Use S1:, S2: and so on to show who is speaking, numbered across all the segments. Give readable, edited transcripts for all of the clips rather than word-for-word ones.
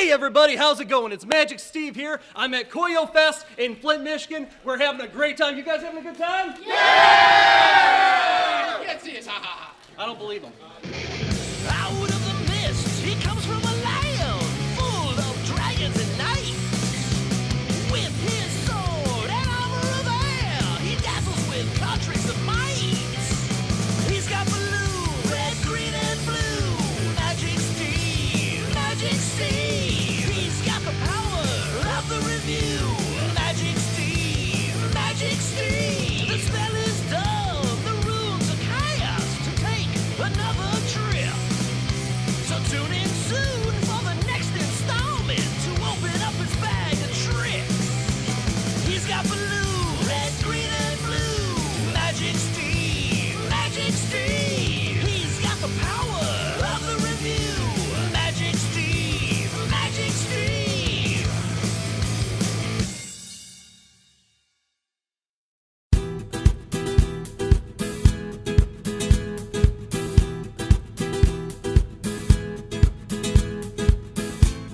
S1: Hey everybody, how's it going? It's Magic Steve here. I'm at Koyofest in Flint, Michigan. We're having a great time. You guys having a good time? Yeah! You can't see us, ha ha ha. I don't believe them.
S2: Out of the mist, he comes from a land full of dragons and knights. With his sword and armor of air, he dazzles with countries of might. He's got blue, red, green, and blue. Magic Steve, Magic Steve. He's got the power of the review. Magic Steve, Magic Steve. The spell is done, the runes are cast to take another trip. So tune in soon for the next installment to open up his bag of tricks. He's got blue, red, green, and blue. Magic Steve, Magic Steve. He's got the power of the review. Magic Steve, Magic Steve.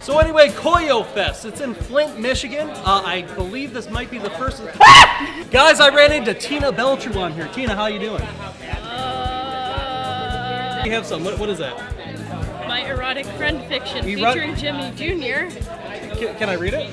S1: So anyway, Koyofest. It's in Flint, Michigan. I believe this might be the first. Guys, I ran into Tina Beltru on here. Tina, how you doing? You have some. What is that?
S3: My erotic friend fiction
S1: Erotic-
S3: featuring Jimmy Jr.
S1: Can I read it?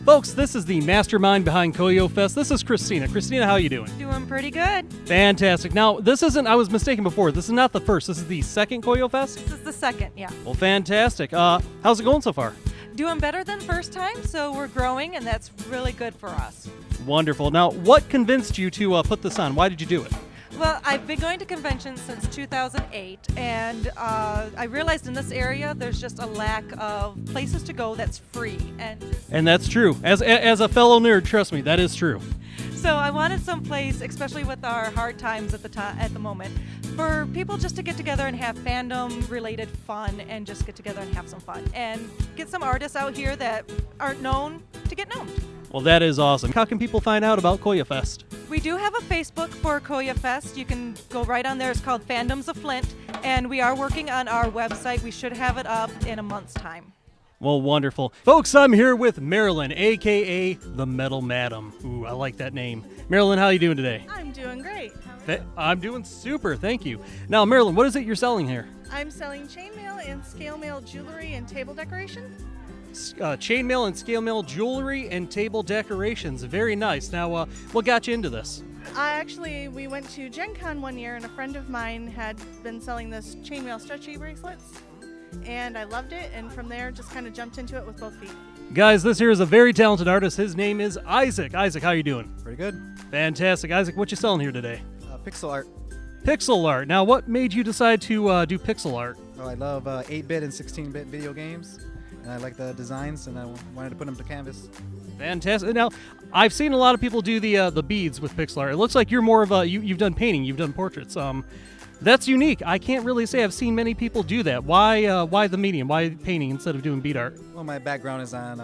S1: Folks, this is the mastermind behind Koyofest. This is Christina. Christina, how you doing?
S4: Doing pretty good.
S1: Fantastic. Now, this isn't, I was mistaken before. This is not the first. This is the second Koyofest?
S4: This is the second, yeah.
S1: Well, fantastic. How's it going so far?
S4: Doing better than first time, so we're growing, and that's really good for us.
S1: Wonderful. Now, what convinced you to put this on? Why did you do it?
S4: Well, I've been going to conventions since 2008, and I realized in this area there's just a lack of places to go that's free.
S1: And that's true. As a fellow nerd, trust me, that is true.
S4: So I wanted some place, especially with our hard times at the moment, for people just to get together and have fandom-related fun and just get together and have some fun. And get some artists out here that aren't known to get known.
S1: Well, that is awesome. How can people find out about Koyofest?
S4: We do have a Facebook for Koyofest. You can go right on there. It's called Fandoms of Flint, and we are working on our website. We should have it up in a month's time.
S1: Well, wonderful. Folks, I'm here with Marilyn, a.k.a. the Metal Madam. Ooh, I like that name. Marilyn, how are you doing today?
S5: I'm doing great.
S1: I'm doing super, thank you. Now, Marilyn, what is it you're selling here?
S5: I'm selling chainmail and scale mail jewelry and table decoration.
S1: Chainmail and scale mail jewelry and table decorations. Very nice. Now, what got you into this?
S5: We went to Gen Con one year, and a friend of mine had been selling this chainmail stretchy bracelets, and I loved it, and from there just kind of jumped into it with both feet.
S1: Guys, this here is a very talented artist. His name is Isaac. Isaac, how you doing?
S6: Pretty good.
S1: Fantastic. Isaac, what you selling here today?
S6: Pixel art.
S1: Pixel art. Now, what made you decide to do pixel art?
S6: Oh, I love 8-bit and 16-bit video games, and I like the designs, and I wanted to put them to canvas.
S1: Fantastic. Now, I've seen a lot of people do the beads with pixel art. It looks like you're more of a you've done painting, you've done portraits. That's unique. I can't really say I've seen many people do that. Why the medium? Why painting instead of doing bead art?
S6: Well, my background is on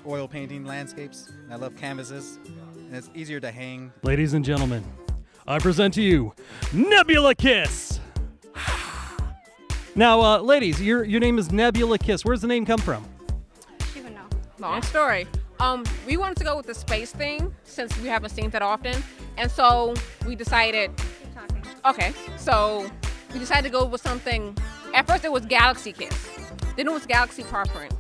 S6: oil painting landscapes, and I love canvases, and it's easier to hang.
S1: Ladies and gentlemen, I present to you Nebula Kiss. Now, ladies, your name is Nebula Kiss. Where's the name come from?
S7: She would know. Long story. We wanted to go with the space thing since we haven't seen that often, and so we decided. Okay, so we decided to go with something. At first, it was Galaxy Kiss. Then it was Galaxy Paw Print,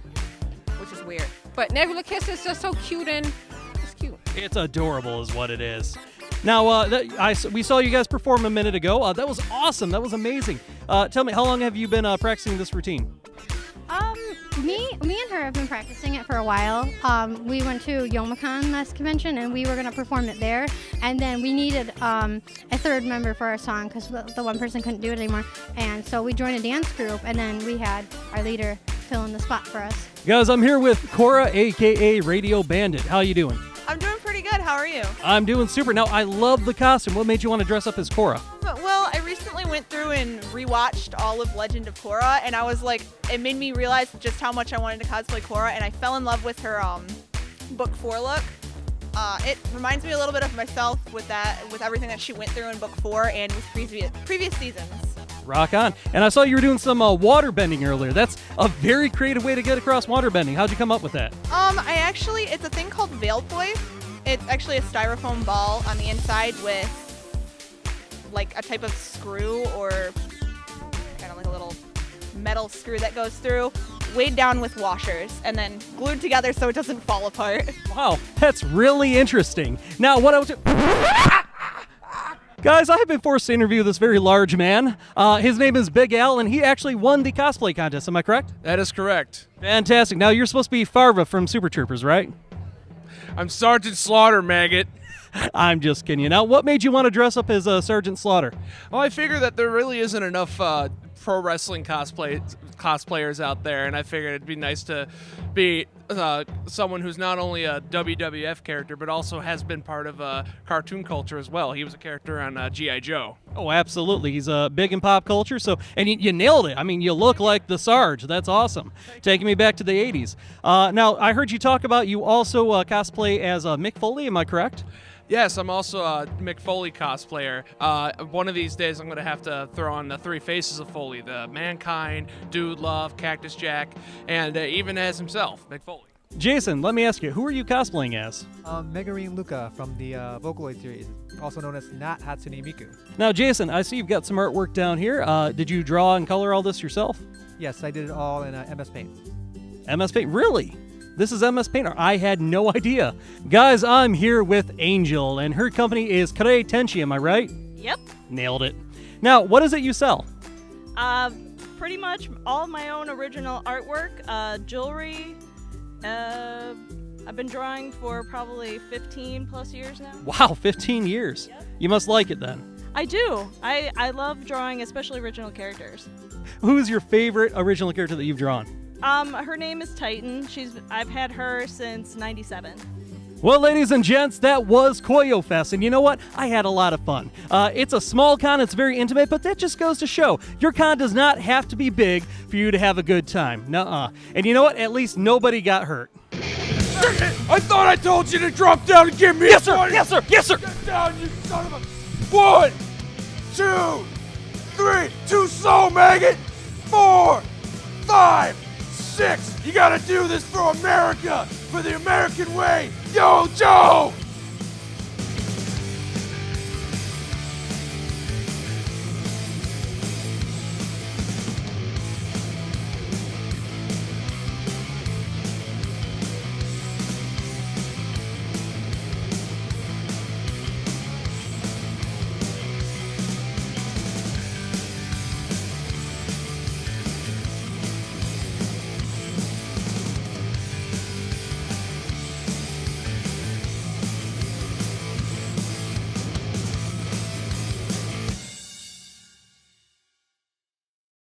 S7: which is weird. But Nebula Kiss is just so cute, and it's cute.
S1: It's adorable, is what it is. Now, we saw you guys perform a minute ago. That was awesome. That was amazing. Tell me, how long have you been practicing this routine?
S8: Me and her have been practicing it for a while. We went to Youmacon last convention, and we were going to perform it there. And then we needed a third member for our song because the one person couldn't do it anymore. And so we joined a dance group, and then we had our leader fill in the spot for us.
S1: Guys, I'm here with Cora, a.k.a. Radio Bandit. How you doing?
S5: I'm doing pretty good. How are you?
S1: I'm doing super. Now, I love the costume. What made you want to dress up as Cora?
S5: Well, I recently went through and rewatched all of Legend of Korra, and I was like, it made me realize just how much I wanted to cosplay Korra, and I fell in love with her Book 4 look. It reminds me a little bit of myself with everything that she went through in Book 4 and with previous seasons.
S1: Rock on. And I saw you were doing some water bending earlier. That's a very creative way to get across water bending. How'd you come up with that?
S5: It's a thing called veil play. It's actually a styrofoam ball on the inside with like a type of screw or kind of like a little metal screw that goes through, weighed down with washers, and then glued together so it doesn't fall apart.
S1: Wow, that's really interesting. Now, what I was... Guys, I have been forced to interview this very large man. His name is Big Al, and he actually won the cosplay contest. Am I correct?
S9: That is correct.
S1: Fantastic. Now, you're supposed to be Farva from Super Troopers, right?
S9: I'm Sergeant Slaughter, maggot.
S1: I'm just kidding you. Now, what made you want to dress up as Sergeant Slaughter?
S9: Well, I figure that there really isn't enough pro wrestling cosplayers out there, and I figured it'd be nice to be someone who's not only a WWF character, but also has been part of cartoon culture as well. He was a character on G.I. Joe.
S1: Oh, absolutely. He's big in pop culture. So, and you nailed it. I mean, you look like the Sarge. That's awesome. Taking me back to the 80s. Now, I heard you talk about you also cosplay as Mick Foley. Am I correct?
S9: Yes, I'm also a Mick Foley cosplayer. One of these days, I'm going to have to throw on the three faces of Foley: the Mankind, Dude Love, Cactus Jack, and even as himself, Mick Foley.
S1: Jason, let me ask you, who are you cosplaying as?
S10: Megarine Luca from the Vocaloid series, also known as Not Hatsune Miku.
S1: Now, Jason, I see you've got some artwork down here. Did you draw and color all this yourself?
S10: Yes, I did it all in MS Paint.
S1: MS Paint? Really? This is MS Painter. I had no idea. Guys, I'm here with Angel, and her company is Kare Tenchi, am I right?
S3: Yep.
S1: Nailed it. Now, what is it you sell?
S3: Pretty much all of my own original artwork, jewelry. I've been drawing for probably 15 plus years now.
S1: Wow, 15 years.
S3: Yep.
S1: You must like it then.
S3: I do. I love drawing, especially original characters.
S1: Who's your favorite original character that you've drawn?
S3: Her name is Titan. I've had her since '97.
S1: Well, ladies and gents, that was Koyofest, and you know what? I had a lot of fun. It's a small con, it's very intimate, but that just goes to show your con does not have to be big for you to have a good time. Nuh-uh. And you know what? At least nobody got hurt.
S9: I thought I told you to drop down and give me
S1: Yes, sir! Yes, sir! Yes, sir!
S9: Get down, you son of a... 1, 2, 3, too slow, maggot! 4, 5, 6. You gotta do this for America, for the American way. Yo, Joe!